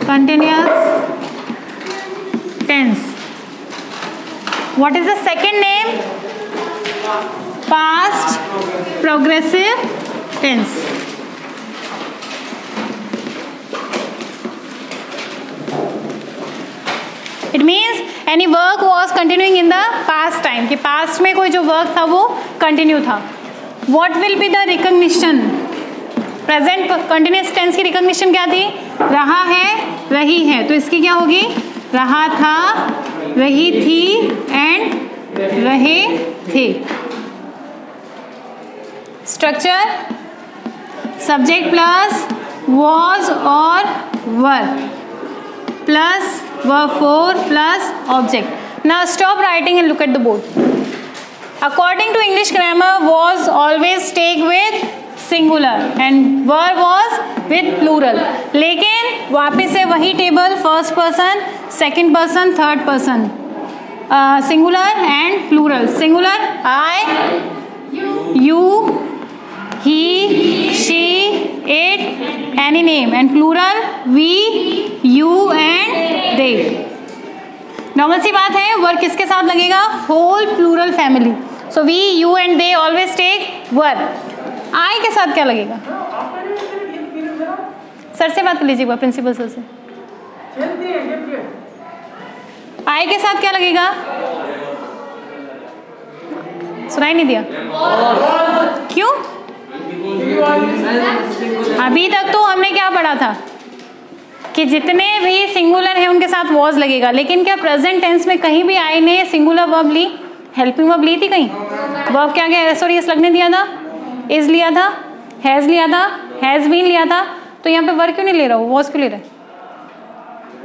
continuous tense. What is the second name? Past progressive tense. It means any work was continuing in the past time, कि past में कोई जो work था वो continue था. What will be the recognition? Present continuous tense की recognition क्या थी? रहा है, रही है, तो इसकी क्या होगी? रहा था, रही थी and रहे थे. Structure subject plus was or were plus verb 4 plus object. Now stop writing and look at the board. According to English grammar, was always take with singular and were was with plural. लेकिन वापस से वही table, first person, second person, third person, singular and plural. Singular I, you, he, she, it, any name, and plural we, you and they. Normal सी बात है, work किसके साथ लगेगा? Whole plural family. So we, you and they always take work. I के साथ क्या लगेगा? सर से बात कर लीजिएगा, प्रिंसिपल सर से. आई के साथ क्या लगेगा? सुनाई नहीं दिया? क्यों? अभी तक तो हमने क्या पढ़ा था कि जितने भी सिंगुलर हैं उनके साथ वॉज लगेगा, लेकिन क्या प्रेजेंट टेंस में कहीं भी आई ने सिंगुलर वर्ब ली? हेल्पिंग वर्ब ली थी कहीं? वर्ब क्या क्या एस और एस लगने दिया था? इज लिया था, हैज लिया था, हैज बीन लिया था, तो यहाँ पे वर्ब क्यों नहीं ले रहा हो? वॉज क्यों ले रहा है?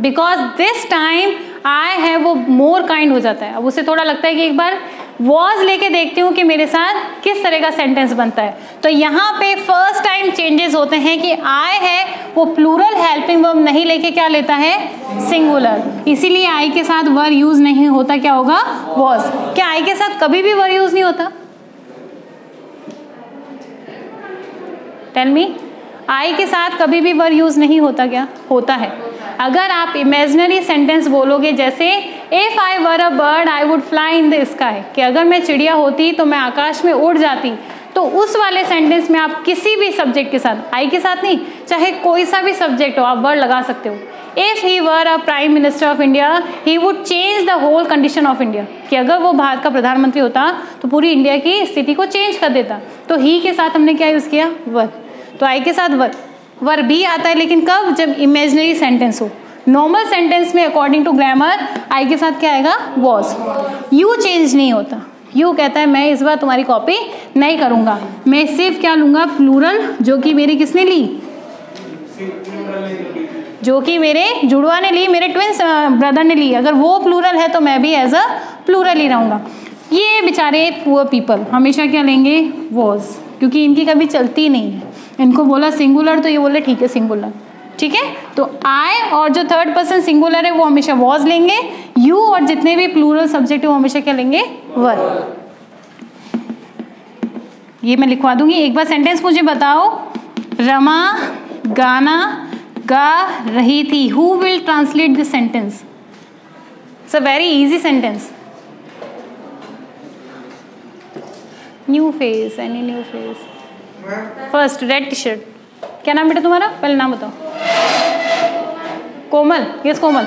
बिकॉज दिस टाइम आई है वो मोर काइंड हो जाता है. अब उसे थोड़ा लगता है कि एक बार वॉज लेके देखती हूँ कि मेरे साथ किस तरह का सेंटेंस बनता है. तो यहाँ पे फर्स्ट टाइम चेंजेस होते हैं कि आई है वो प्लूरल हेल्पिंग वर्ब नहीं लेके क्या लेता है? सिंगुलर. इसीलिए आई के साथ वर यूज नहीं होता. क्या होगा? वॉज. क्या आई के साथ कभी भी वर यूज नहीं होता? Tell me. आई के साथ कभी भी वर यूज नहीं होता? क्या होता है? अगर आप इमेजिनरी सेंटेंस बोलोगे, जैसे if I were a bird I would fly in the sky, कि अगर मैं चिड़िया होती तो मैं आकाश में उड़ जाती, तो उस वाले सेंटेंस में आप किसी भी सब्जेक्ट के साथ, आई के साथ नहीं, चाहे कोई सा भी सब्जेक्ट हो, आप वर्ड लगा सकते हो. If he were a prime minister of India he would change the whole condition of India, कि अगर वो भारत का प्रधानमंत्री होता तो पूरी इंडिया की स्थिति को चेंज कर देता. तो ही के साथ हमने क्या यूज किया? वर. तो आई के साथ वर भी आता है, लेकिन कब? जब इमेजिनरी सेंटेंस हो. नॉर्मल सेंटेंस में अकॉर्डिंग टू ग्रामर आई के साथ क्या आएगा? वॉज. यू चेंज नहीं होता. यू कहता है मैं इस बार तुम्हारी कॉपी नहीं करूंगा, मैं सिर्फ क्या लूंगा? प्लूरल, जो कि मेरे किसने ली? जो कि मेरे जुड़वा ने ली, मेरे ट्विंस ब्रदर ने ली. अगर वो प्लूरल है तो मैं भी एज अ प्लूरल ही रहूंगा. ये बेचारे पुअर पीपल हमेशा क्या लेंगे? वॉज, क्योंकि इनकी कभी चलती नहीं है. इनको बोला सिंगुलर तो ये बोले ठीक है सिंगुलर. ठीक है, तो आई और जो थर्ड पर्सन सिंगुलर है वो हमेशा वॉज लेंगे. यू और जितने भी प्लूरल सब्जेक्ट है वो हमेशा क्या लेंगे? वर. ये मैं लिखवा दूंगी. एक बार सेंटेंस मुझे बताओ. रमा गाना गा रही थी. Who will translate this sentence? It's a very easy sentence. New face, any new face? First red T shirt. क्या नाम बेटा तुम्हारा? पहले नाम बताओ. कोमल. यस कोमल.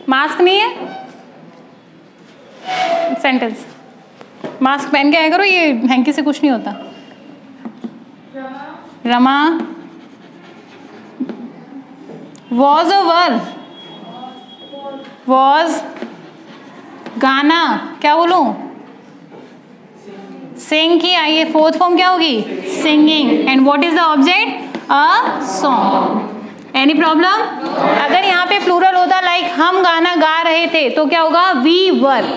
मास्क नहीं है? सेंटेंस. मास्क पहन के आया करो, ये हैंकी से कुछ नहीं होता. Rama was a were. Was. गाना क्या बोलूं? सिंग की आइए फोर्थ फॉर्म क्या होगी? Singing. And what is the object? A song. Any problem? अगर यहाँ पे प्लूरल होता लाइक हम गाना गा रहे थे तो क्या होगा? We were.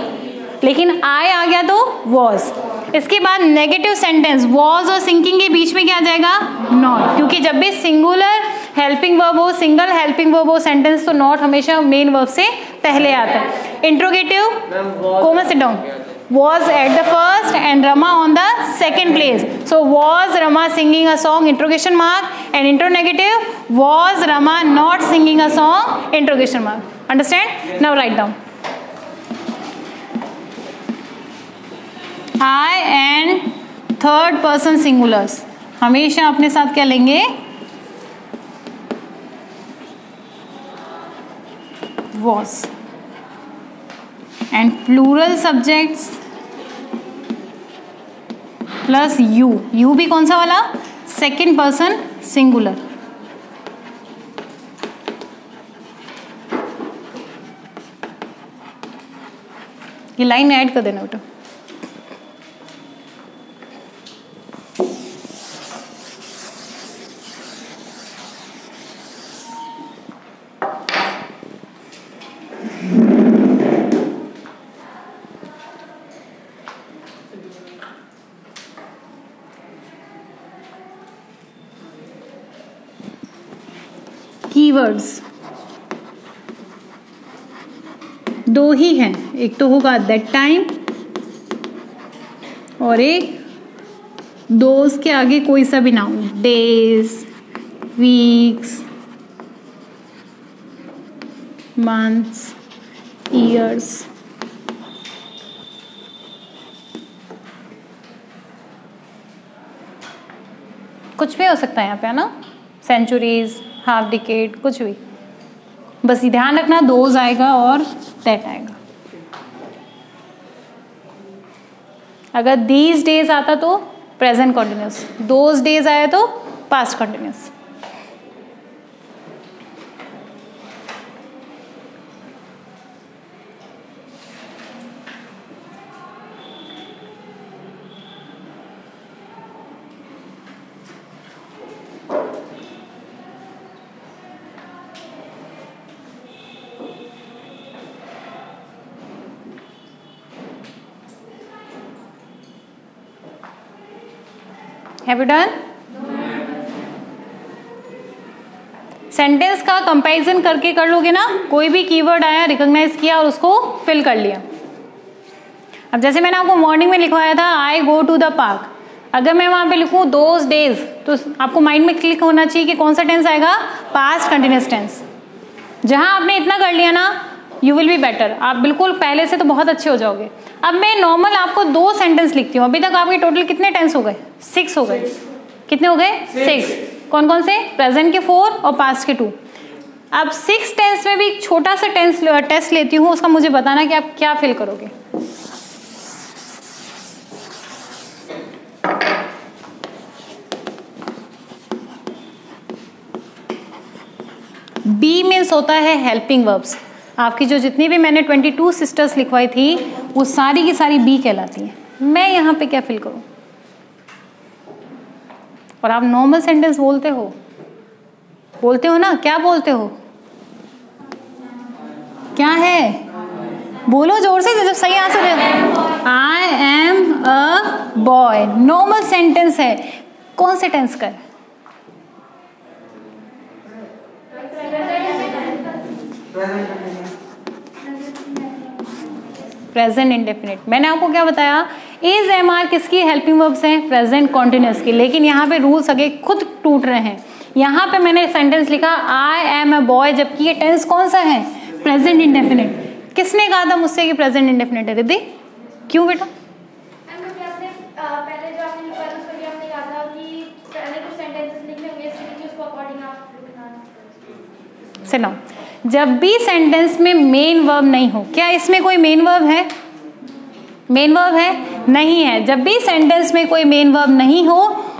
लेकिन आई आ गया तो वॉज. इसके बाद नेगेटिव सेंटेंस वॉज और सिंकिंग के बीच में क्या आ जाएगा? नॉट. क्योंकि जब भी सिंगुलर हेल्पिंग वर्ब हो, सिंगल हेल्पिंग वर्ब हो सेंटेंस, तो नॉट हमेशा मेन वर्ब से पहले आता है. Interrogative. Komal sit down. was at the first and Rama on the second place. So was Rama singing a song? Interrogation mark. And interrogative, was Rama not singing a song? Interrogation mark. Understand? Now write down. I and third person singulars हमेशा अपने साथ क्या लेंगे? Was. And plural subjects plus you. You भी कौन सा वाला? Second person singular. ये लाइन ऐड कर देना बेटा. कीवर्ड्स दो ही हैं, एक तो होगा दैट टाइम और एक दोज के आगे कोई सा भी noun, days, weeks, months, years. कुछ भी हो सकता है यहाँ पे, है ना? सेंचुरीज, हाफ डिकेड, कुछ भी. बस ध्यान रखना दोज आएगा और दैट आएगा. अगर दीज डेज आता तो प्रेजेंट कॉन्टिन्यूस, दोज डेज आया तो past continuous. Have you done? Sentence का कंपैरिजन करके कर लोगे ना. कोई भी कीवर्ड आया, रिकॉग्नाइज किया और उसको फिल कर लिया. अब जैसे मैंने आपको मॉर्निंग में लिखवाया था आई गो टू द पार्क, अगर मैं वहां पे लिखूं दोज डेज तो आपको माइंड में क्लिक होना चाहिए कि कौन सा टेंस आएगा? Past continuous tense. जहां आपने इतना कर लिया ना, यू विल बी बेटर. आप बिल्कुल पहले से तो बहुत अच्छे हो जाओगे. अब मैं नॉर्मल आपको 2 सेंटेंस लिखती हूँ. अभी तक आपके टोटल कितने टेंस हो गए? 6 हो गए. कितने हो गए? 6. कौन कौन से? प्रेजेंट के 4 और पास्ट के 2. अब 6 टेंस में भी एक छोटा सा टेस्ट लेती हूँ, उसका मुझे बताना कि आप क्या फिल करोगे. बी मीन्स होता है हेल्पिंग वर्ब्स. आपकी जो जितनी भी मैंने 22 सिस्टर्स लिखवाई थी वो सारी की सारी बी कहलाती हैं. मैं यहाँ पे क्या फिल करूँ? और आप नॉर्मल सेंटेंस बोलते हो ना? क्या बोलते हो? क्या है? बोलो जोर से जब सही आंसर है. I am a boy. Normal sentence है. कौन से टेंस का है? Present indefinite. मैंने आपको क्या बताया? इज एम आर किसकी हेल्पिंग वर्ब्स हैं? प्रेजेंट कॉन्टिन्यूअस की. लेकिन यहाँ पे रूल्स अगे खुद टूट रहे हैं. यहाँ पे मैंने सेंटेंस लिखा आई एम अ बॉय, जबकि ये टेंस कौन सा है? Present indefinite. किसने कहा था मुझसे कि प्रेजेंट इंडेफिनिट है? रिद्धि क्यों बेटा? सुनो, जब भी सेंटेंस में मेन वर्ब नहीं हो, क्या इसमें कोई मेन वर्ब है? मेन वर्ब है? नहीं है. जब भी सेंटेंस में कोई मेन वर्ब नहीं हो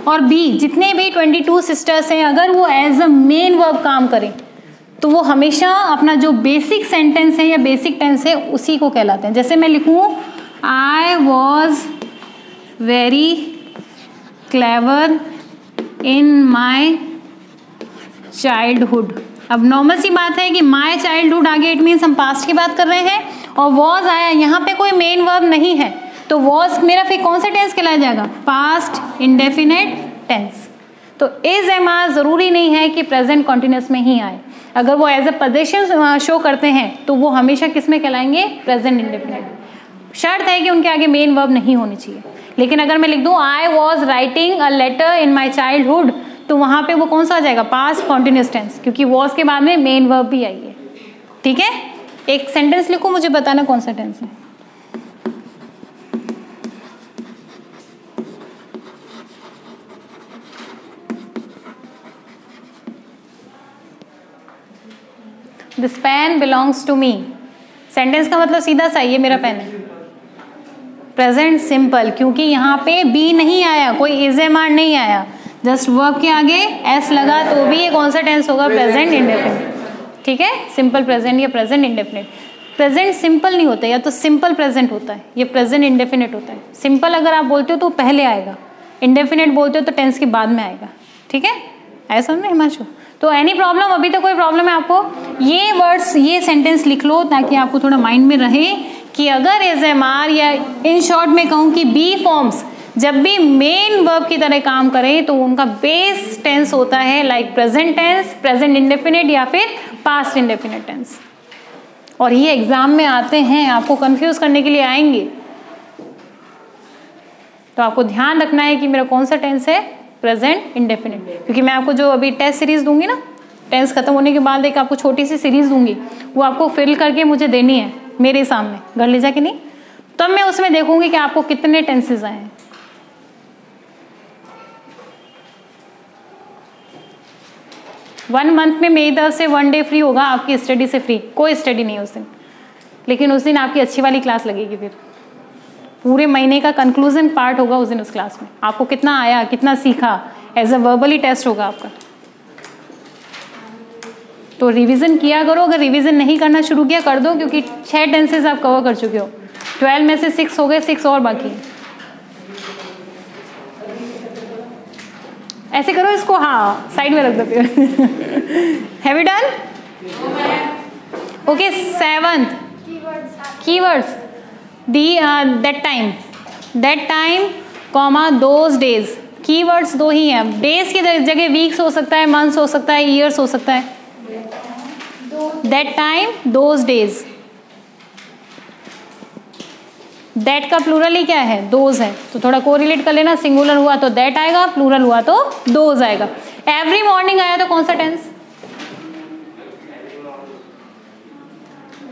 और बी जितने भी 22 सिस्टर्स हैं अगर वो एज अ मेन वर्ब काम करें तो वो हमेशा अपना जो बेसिक सेंटेंस है या बेसिक टेंस है उसी को कहलाते हैं. जैसे मैं लिखूं I was very clever in my childhood. अब नॉर्मल सी बात है कि माई चाइल्डहुड आगे इट मीन्स हम पास्ट की बात कर रहे हैं और वॉज आया, यहाँ पे कोई मेन वर्ब नहीं है तो वॉज मेरा फिर कौन सा टेंस कहलाया जाएगा? Past indefinite tense. तो इज एम आर जरूरी नहीं है कि प्रेजेंट कॉन्टिन्यूअस में ही आए. अगर वो एज ए पोजीशन शो करते हैं तो वो हमेशा किस में कहलाएंगे? Present indefinite. शर्त है कि उनके आगे मेन वर्ब नहीं होनी चाहिए। लेकिन अगर मैं लिख दूं I was writing a letter in my childhood, तो वहां पे वो कौन सा आ जाएगा, पास्ट कॉन्टिन्यूअस टेंस, क्योंकि वॉज के बाद में मेन वर्ब भी आई है। ठीक है, एक सेंटेंस लिखो, मुझे बताना कौन सा टेंस है। This pen belongs to me. Sentence का मतलब सीधा सा, ये मेरा पेन है। प्रेजेंट सिंपल, क्योंकि यहाँ पे बी नहीं आया, कोई इज एम-आर नहीं आया, जस्ट वर्ब के आगे एस लगा, तो भी ये कौन सा टेंस होगा, प्रेजेंट इंडेफिनिट। ठीक है, सिंपल प्रेजेंट या प्रेजेंट इंडेफिनिट। प्रेजेंट सिंपल नहीं होता, या तो सिंपल प्रेजेंट होता है, ये प्रेजेंट इंडेफिनिट होता है। सिंपल अगर आप बोलते हो तो पहले आएगा, इंडेफिनिट बोलते हो तो टेंस के बाद में आएगा। ठीक है, ऐसा ना हिमांशु? तो एनी प्रॉब्लम, अभी तो कोई प्रॉब्लम है आपको? ये वर्ड्स, ये सेंटेंस लिख लो ताकि आपको थोड़ा माइंड में रहे कि अगर एज एम आर, या इन शॉर्ट में कहूँ कि बी फॉर्म्स जब भी मेन वर्ब की तरह काम करें तो उनका बेस टेंस होता है like present tense, present indefinite या फिर पास्ट इंडेफिनिट टेंस। और ये एग्जाम में आते हैं, आपको कंफ्यूज करने के लिए आएंगे, तो आपको ध्यान रखना है कि मेरा कौन सा टेंस है, प्रेजेंट इंडेफिनिट। क्योंकि मैं आपको जो अभी टेस्ट सीरीज दूंगी ना, टेंस खत्म होने के बाद एक आपको छोटी सी सीरीज दूंगी, वो आपको फिल करके मुझे देनी है मेरे सामने, घर ले जाके नहीं, तब मैं उसमें देखूंगी कि आपको कितने टेंसेस आए हैं। वन मंथ में मेरी तरफ से 1 डे फ्री होगा, आपकी स्टडी से फ्री, कोई स्टडी नहीं है उस दिन, लेकिन उस दिन आपकी अच्छी वाली क्लास लगेगी। फिर पूरे महीने का कंक्लूजन पार्ट होगा उस दिन उस क्लास में, आपको कितना आया, कितना सीखा, एज अ वर्बली टेस्ट होगा आपका। तो रिवीजन किया करो, अगर रिवीजन नहीं करना शुरू किया कर दो, क्योंकि 6 टेंसेस आप कवर कर चुके हो, 12 में से 6 हो गए, 6 और बाकी। ऐसे करो इसको, हाँ साइड में रख दो फिर। Have you done? Okay, 7th keywords, that time comma those days. Keywords 2 ही हैं, डेज की जगह वीक्स हो सकता है, मंथ्स हो सकता है, ईयर्स हो सकता है। That time, those days. That का प्लूरल ही क्या है, दोज है, तो थोड़ा कोरिलेट कर लेना, सिंगुलर हुआ तो दैट आएगा, प्लूरल हुआ तो दोज आएगा। एवरी मॉर्निंग आया तो कौन सा टेंस,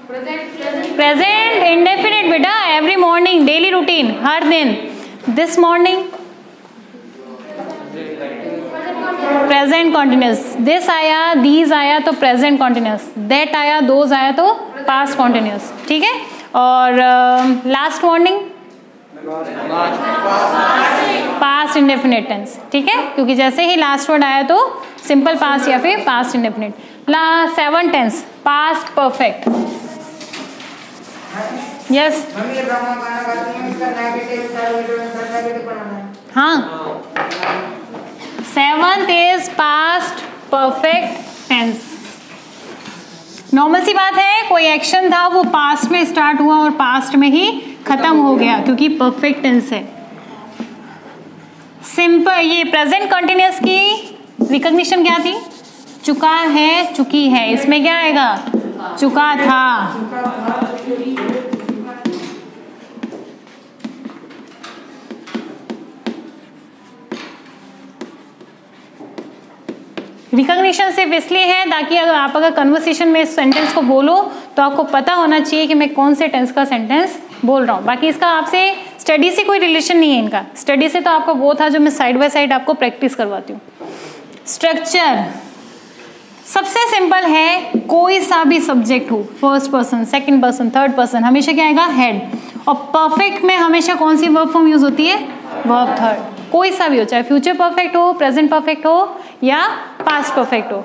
प्रेजेंट इंडेफिनिट बेटा। एवरी मॉर्निंग, डेली रूटीन, हर दिन। This morning, present continuous. This आया, दीज आया तो प्रेजेंट कॉन्टिन्यूस, दैट आया, दोज आया तो पास्ट कॉन्टिन्यूस। ठीक है, और last morning, past indefinite tense. ठीक है, क्योंकि जैसे ही लास्ट वर्ड आया तो सिंपल पास्ट या फिर past indefinite. 7 tense, past perfect. Yes, हाँ, 7th is past perfect tense. Normal सी बात है, कोई एक्शन था वो पास्ट में स्टार्ट हुआ और पास्ट में ही खत्म हो गया, क्योंकि परफेक्ट टेंस है। सिंपल, ये प्रेजेंट कंटिन्यूअस की रिकॉग्निशन क्या थी, चुका है, चुकी है, इसमें क्या आएगा, चुका था। रिकॉग्निशन सिर्फ इसलिए है ताकि अगर कन्वर्सेशन में इस सेंटेंस को बोलो तो आपको पता होना चाहिए कि मैं कौन से टेंस का सेंटेंस बोल रहा हूँ। बाकी इसका आपसे स्टडी से कोई रिलेशन नहीं है इनका। स्टडी से तो आपका वो था जो मैं साइड बाय साइड आपको प्रैक्टिस करवाती हूँ। स्ट्रक्चर सबसे सिंपल है, कोई सा भी सब्जेक्ट हो, first person, second person, third person, हमेशा क्या आएगा, हेड। और परफेक्ट में हमेशा कौन सी वर्ब फॉर्म यूज होती है, वर्ब थर्ड। कोई सा भी हो, चाहे फ्यूचर परफेक्ट हो, प्रेजेंट परफेक्ट हो या पास्ट परफेक्ट हो,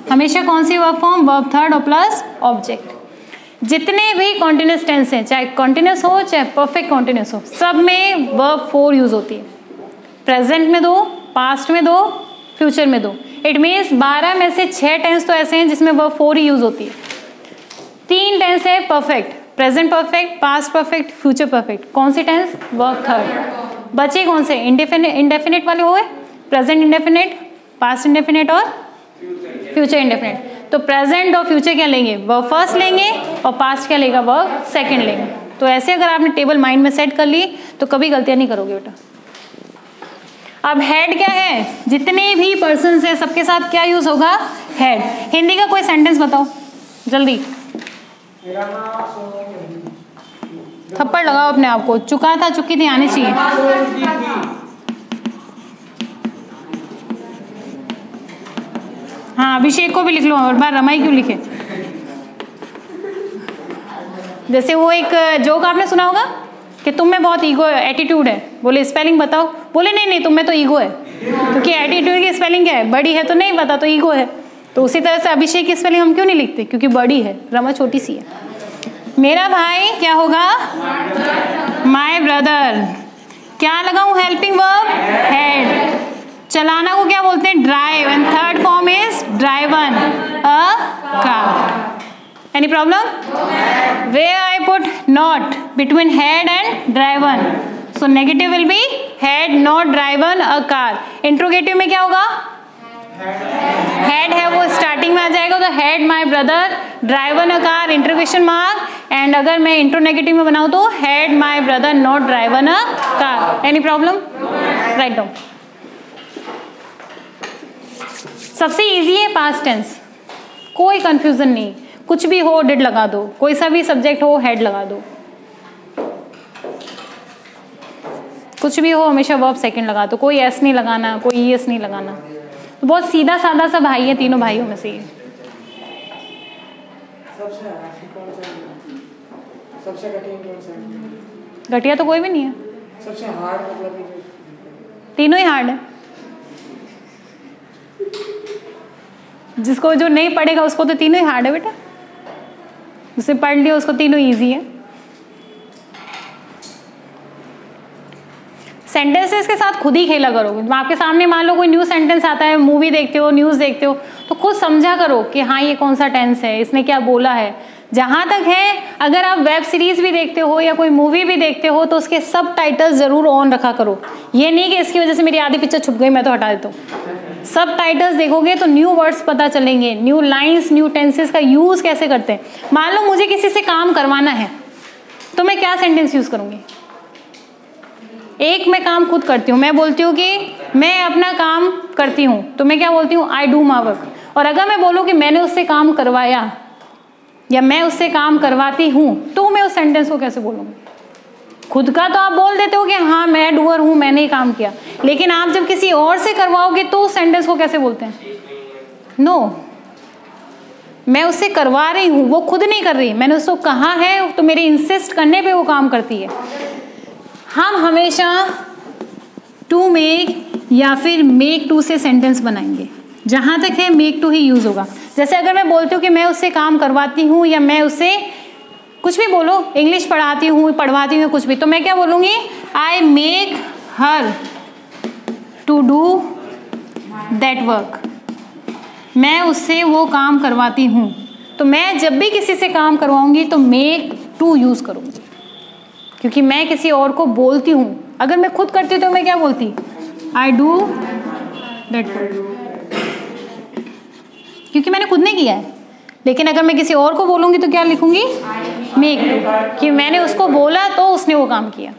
हमेशा कौन सी वर्ब फॉर्म, वर्ब थर्ड और प्लस ऑब्जेक्ट। जितने भी कॉन्टिन्यूस टेंस हैं, चाहे कॉन्टिन्यूस हो चाहे परफेक्ट कॉन्टिन्यूस हो, सब में वर्ब 4 यूज होती है। प्रेजेंट में 2, पास्ट में 2, फ्यूचर में 2। इट मीन्स 12 में से 6 टेंस तो ऐसे हैं जिसमें वर्ब 4 ही यूज होती है। 3 टेंस है perfect, present perfect, past perfect, future perfect. कौन सी टेंस, वर्ब थर्ड। बचे कौन से, इंडेफिनिट वाले हुए, प्रेजेंट इंडेफिनिट, पास्ट इंडेफिनिट और फ्यूचर इंडेफिनिट। तो प्रेजेंट और फ्यूचर क्या लेंगे, वर्ब फर्स्ट लेंगे, और पास्ट क्या लेगा, वर्ब सेकंड लेंगे। तो ऐसे अगर आपने टेबल माइंड में सेट कर ली तो कभी गलतियां नहीं करोगे बेटा। अब हेड क्या है, जितने भी पर्सन है सबके साथ क्या यूज होगा, हेड। हिंदी का कोई सेंटेंस बताओ जल्दी। थप्पड़ लगाओ अपने आप को, चुका था चुकी थी आनी चाहिए। हाँ अभिषेक को भी लिख लो, और बार रमाई क्यों लिखे। जैसे वो एक जोक आपने सुना होगा कि तुम में बहुत ईगो एटीट्यूड है, बोले स्पेलिंग बताओ, बोले नहीं नहीं तुम में तो ईगो है, क्योंकि एटीट्यूड की स्पेलिंग क्या है, बड़ी है तो नहीं पता तो ईगो है। तो उसी तरह से अभिषेक की स्पेलिंग हम क्यों नहीं लिखते, क्योंकि बड़ी है, रमा छोटी सी है। मेरा भाई क्या होगा, माय ब्रदर। क्या लगाऊं हेल्पिंग वर्ब, हेड। चलाना को क्या बोलते हैं, drive, and third form is driven, a car. Any problem? Where I put not between head and driven. So negative will be head not driven a car. Interrogative में क्या होगा, head है वो स्टार्टिंग में आ जाएगा, तो head my brother driven a car interrogation mark. And अगर मैं इंट्रोनेगेटिव में बनाऊँ तो head my brother not driven a car. Any problem? Write down. सबसे इजी है पास्ट टेंस, कोई कंफ्यूजन नहीं, कुछ भी हो डिड लगा दो, कोई सा भी सब्जेक्ट हो हेड लगा दो, कुछ भी हो हमेशा वर्ब सेकंड लगा दो, कोई एस नहीं लगाना, कोई एस नहीं लगाना। तो बहुत सीधा साधा सा भाई है तीनों भाइयों में से ये। सबसे घटिया तो कोई भी नहीं है, सबसे हार्ड मतलब तीनों ही हार्ड है। जिसको जो नहीं पढ़ेगा उसको तो तीनों ही हार्ड है बेटा, जिसने पढ़ लिया उसको तीनों इजी है। सेंटेंसेस के साथ खुद ही खेला करो। आपके सामने मान लो कोई न्यू सेंटेंस आता है, मूवी देखते हो, न्यूज़ देखते हो, तो खुद समझा करो कि हाँ ये कौन सा टेंस है, इसने क्या बोला है। जहाँ तक है अगर आप वेब सीरीज भी देखते हो या कोई मूवी भी देखते हो तो उसके सब टाइटल्स जरूर ऑन रखा करो। ये नहीं कि इसकी वजह से मेरी आधी पिक्चर छुप गई मैं तो हटा देता हूँ। सब टाइटल्स देखोगे तो न्यू वर्ड्स पता चलेंगे, न्यू लाइंस, न्यू टेंसेस का यूज कैसे करते हैं। मान लो मुझे किसी से काम करवाना है तो मैं क्या सेंटेंस यूज करूंगी। एक मैं काम खुद करती हूँ, मैं बोलती हूँ कि मैं अपना काम करती हूँ, तो मैं क्या बोलती हूँ, आई डू माई वर्क। और अगर मैं बोलूँ कि मैंने उससे काम करवाया या मैं उससे काम करवाती हूँ, तो मैं उस सेंटेंस को कैसे बोलूँगी। खुद का तो आप बोल देते हो कि हाँ मैं डूअर हूँ, मैंने ही काम किया, लेकिन आप जब किसी और से करवाओगे तो उस सेंटेंस को कैसे बोलते हैं। नो, मैं उससे करवा रही हूँ, वो खुद नहीं कर रही, मैंने उसको कहा है तो मेरे इंसिस्ट करने पे वो काम करती है। हम हमेशा टू मेक या फिर मेक टू से सेंटेंस बनाएंगे, जहाँ तक है मेक टू ही यूज होगा। जैसे अगर मैं बोलती हूँ कि मैं उससे काम करवाती हूँ या मैं उससे कुछ भी बोलो, इंग्लिश पढ़ाती हूँ, पढ़वाती हूँ, कुछ भी, तो मैं क्या बोलूँगी, I make her to do that work. मैं उससे वो काम करवाती हूँ। तो मैं जब भी किसी से काम करवाऊँगी तो मेक टू यूज़ करूँगी, क्योंकि मैं किसी और को बोलती हूँ। अगर मैं खुद करती हूँ तो मैं क्या बोलती, आई डू दैट वर्क, क्योंकि मैंने खुद नहीं किया है। लेकिन अगर मैं किसी और को बोलूँगी तो क्या लिखूँगी, मेक टू, कि मैंने उसको बोला तो उसने वो काम किया।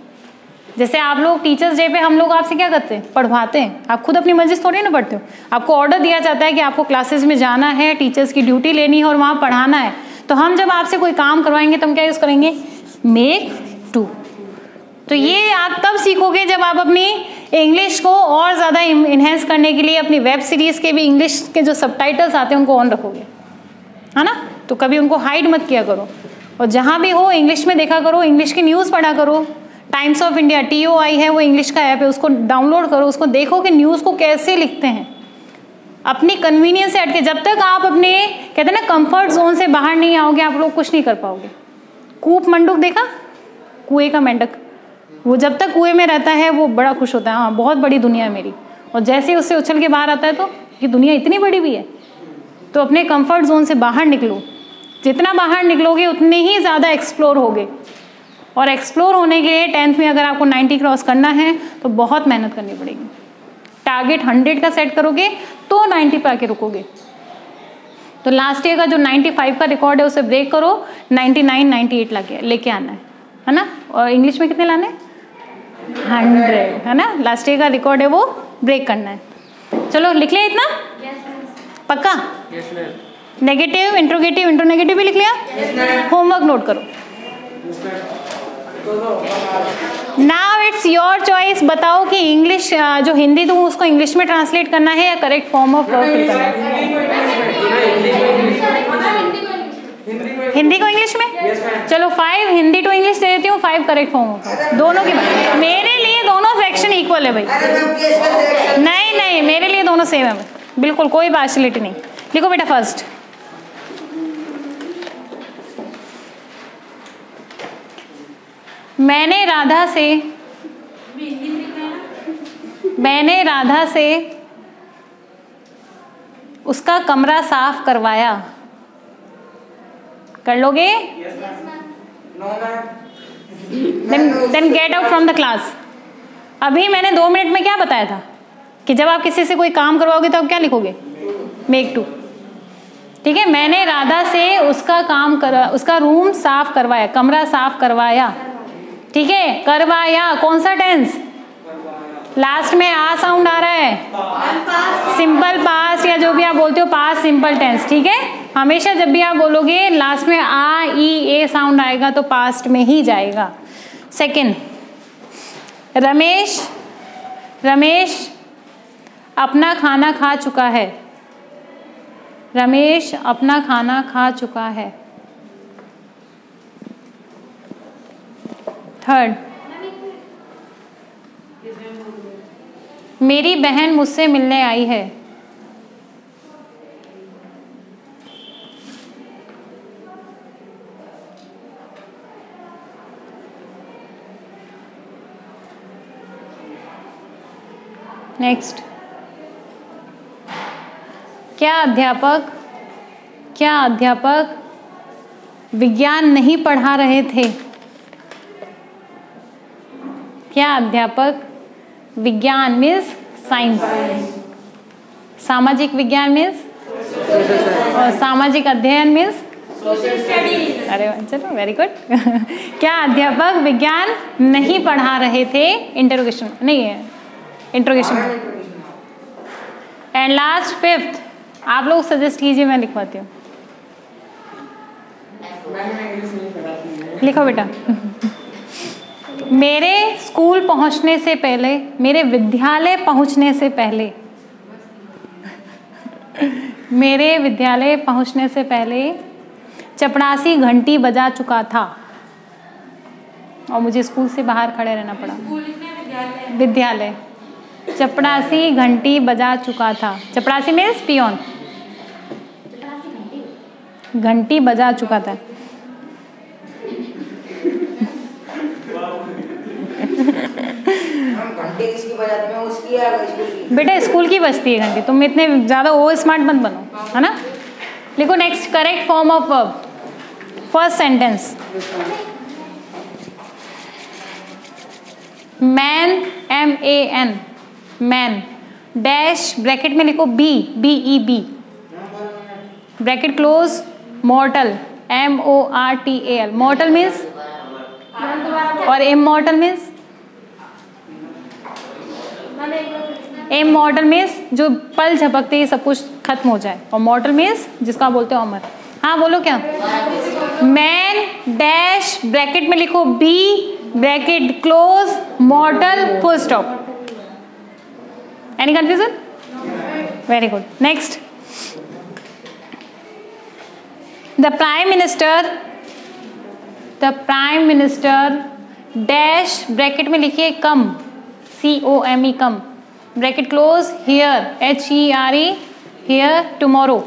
जैसे आप लोग टीचर्स डे पे हम लोग आपसे क्या करते हैं, पढ़वाते हैं। आप खुद अपनी मर्जी से थोड़ी ना पढ़ते हो, आपको ऑर्डर दिया जाता है कि आपको क्लासेस में जाना है, टीचर्स की ड्यूटी लेनी है और वहाँ पढ़ाना है। तो हम जब आपसे कोई काम करवाएंगे तो हम क्या यूज़ करेंगे, मेक टू। तो ये आप तब सीखोगे जब आप अपनी इंग्लिश को और ज़्यादा इन्हेंस करने के लिए अपनी वेब सीरीज़ के भी इंग्लिश के जो सबटाइटल्स आते हैं उनको ऑन रखोगे, है ना। तो कभी उनको हाइड मत किया करो, और जहाँ भी हो इंग्लिश में देखा करो, इंग्लिश की न्यूज़ पढ़ा करो। टाइम्स ऑफ इंडिया TOI है, वो इंग्लिश का ऐप है, उसको डाउनलोड करो, उसको देखो कि न्यूज़ को कैसे लिखते हैं। अपनी कन्वीनियंस से हटके, जब तक आप अपने कहते हैं ना कंफर्ट जोन से बाहर नहीं आओगे आप लोग कुछ नहीं कर पाओगे। कूप मंडूक देखा, कुएं का मेंढक, वो जब तक कुएं में रहता है वो बड़ा खुश होता है, हाँ बहुत बड़ी दुनिया है मेरी, और जैसे ही उससे उछल के बाहर आता है तो ये दुनिया इतनी बड़ी भी है। तो अपने कंफर्ट जोन से बाहर निकलो, जितना बाहर निकलोगे उतने ही ज़्यादा एक्सप्लोर होगे। और एक्सप्लोर होने के लिए 10th में अगर आपको 90 क्रॉस करना है तो बहुत मेहनत करनी पड़ेगी। टारगेट 100 का सेट करोगे तो 90 पे आके रुकोगे। तो लास्ट ईयर का जो 95 का रिकॉर्ड है उसे ब्रेक करो, 99 98 लेके आना है। है ना, और इंग्लिश में कितने लाने, 100, है ना, लास्ट ईयर का रिकॉर्ड है वो ब्रेक करना है। चलो लिख लिया इतना, पक्का? नेगेटिव, इंट्रोगेटिव, इंट्रोनेगेटिव भी लिख लिया? होमवर्क नोट करो। नाउ इट्स योर चॉइस, बताओ कि इंग्लिश जो हिंदी दूँ उसको इंग्लिश में ट्रांसलेट करना है या correct form of verb fill करना है? हिंदी को इंग्लिश में? चलो 5 हिंदी टू इंग्लिश दे देती हूँ, 5 करेक्ट फॉर्म होगा, दोनों की बात। मेरे लिए दोनों सेक्शन इक्वल है भाई। नहीं नहीं, मेरे लिए दोनों सेम है, बिल्कुल कोई पार्शियलिटी नहीं। लिखो बेटा फर्स्ट, मैंने राधा से उसका कमरा साफ करवाया। कर लोगे? Then get out from the class. अभी मैंने 2 मिनट में क्या बताया था कि जब आप किसी से कोई काम करवाओगे तो आप क्या लिखोगे? Make to. ठीक है, मैंने राधा से उसका रूम साफ करवाया, कमरा साफ करवाया। ठीक है, करवाया कौन सा टेंस? लास्ट में आ साउंड आ रहा है, सिंपल पास्ट या जो भी आप बोलते हो पास्ट सिंपल टेंस। ठीक है, हमेशा जब भी आप बोलोगे लास्ट में आ ई ए साउंड आएगा तो पास्ट में ही जाएगा। सेकंड, रमेश अपना खाना खा चुका है। रमेश अपना खाना खा चुका है। थर्ड, मेरी बहन मुझसे मिलने आई है। नेक्स्ट, क्या अध्यापक विज्ञान नहीं पढ़ा रहे थे? क्या अध्यापक विज्ञान मीन्स साइंस, सामाजिक विज्ञान मीन्स और सामाजिक अध्ययन मीन्स सोशल स्टडीज। अरे चलो वेरी गुड। क्या अध्यापक विज्ञान नहीं पढ़ा रहे थे? इंटरोगेशन नहीं है, इंटरोगेशन। एंड लास्ट 5th, आप लोग सजेस्ट कीजिए, मैं लिखवाती हूँ। लिखो बेटा। मेरे स्कूल पहुंचने से पहले, मेरे विद्यालय पहुंचने से पहले, मेरे विद्यालय पहुंचने से पहले चपरासी घंटी बजा चुका था और मुझे स्कूल से बाहर खड़े रहना पड़ा। विद्यालय, चपरासी घंटी बजा चुका था। चपरासी मीन्स पियोन, घंटी बजा चुका था। घंटे किसकी बजाते हैं? उसकी या स्कूल की? बेटा स्कूल की बजती है घंटी, तुम इतने ज़्यादा ओ स्मार्ट मत बनो, है ना। लिखो next, correct form of verb. First sentence, man, MAN, man, dash bracket में लिखो BEB, bracket close, मॉर्टल, MORTAL, मॉर्टल means और इमॉर्टल मीन्स, इमॉर्टल मीन्स जो पल झपकते ही सब कुछ खत्म हो जाए, और मॉर्टल मीन्स जिसका बोलते हो अमर। हाँ बोलो क्या? मैन डैश ब्रैकेट में लिखो B bracket close, मॉर्टल, full stop. Any confusion? Very good. Next, the prime minister dash bracket में लिखिए कम, COME come, bracket close, here, HERE, here tomorrow,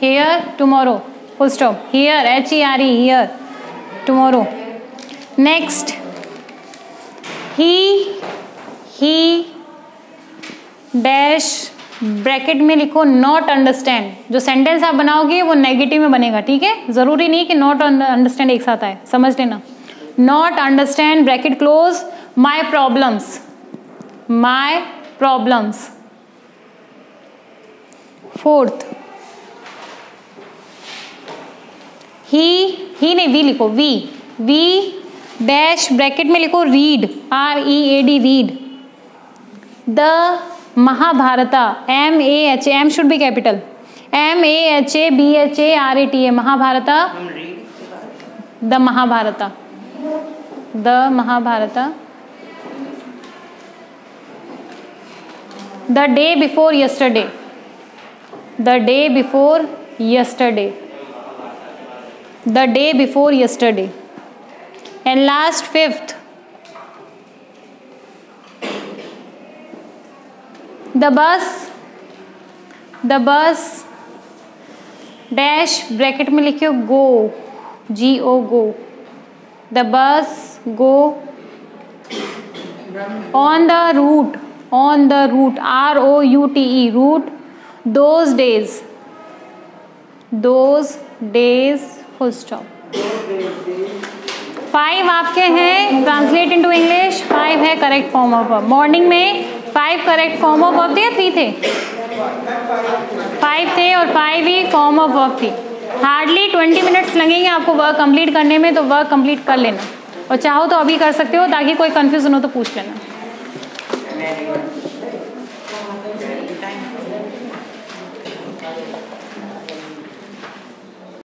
here tomorrow, full stop, here, HERE, here tomorrow. Next, he dash bracket में लिखो not understand. जो sentence आप बनाओगे वो negative में बनेगा, ठीक है, जरूरी नहीं कि नॉट अंडरस्टैंड एक साथ आए, समझ लेना। Not understand bracket close, my problems. Fourth, ही नहीं, वी लिखो, वी डैश ब्रैकेट में लिखो read, READ, read the Mahabharata, MAHA, M should be capital, MAHABHARATA, Mahabharata, the Mahabharata, the Mahabharata, the day before yesterday, the day before yesterday, the day before yesterday, and last fifth, the bus dash bracket में लिखियो go, GO, go, the bus go on the route, ROUTE, route, those days, full stop. 5 आपके हैं, translate into English, 5 है correct form of verb. Morning में 5 correct form of verb थे या 3 थे? 5 थे और 5 ही फॉर्म ऑफ वर्ब थी। हार्डली 20 मिनट्स लगेंगे आपको वर्क कंप्लीट करने में, तो वर्क कंप्लीट कर लेना, और चाहो तो अभी कर सकते हो, ताकि कोई कंफ्यूजन हो तो पूछ लेना।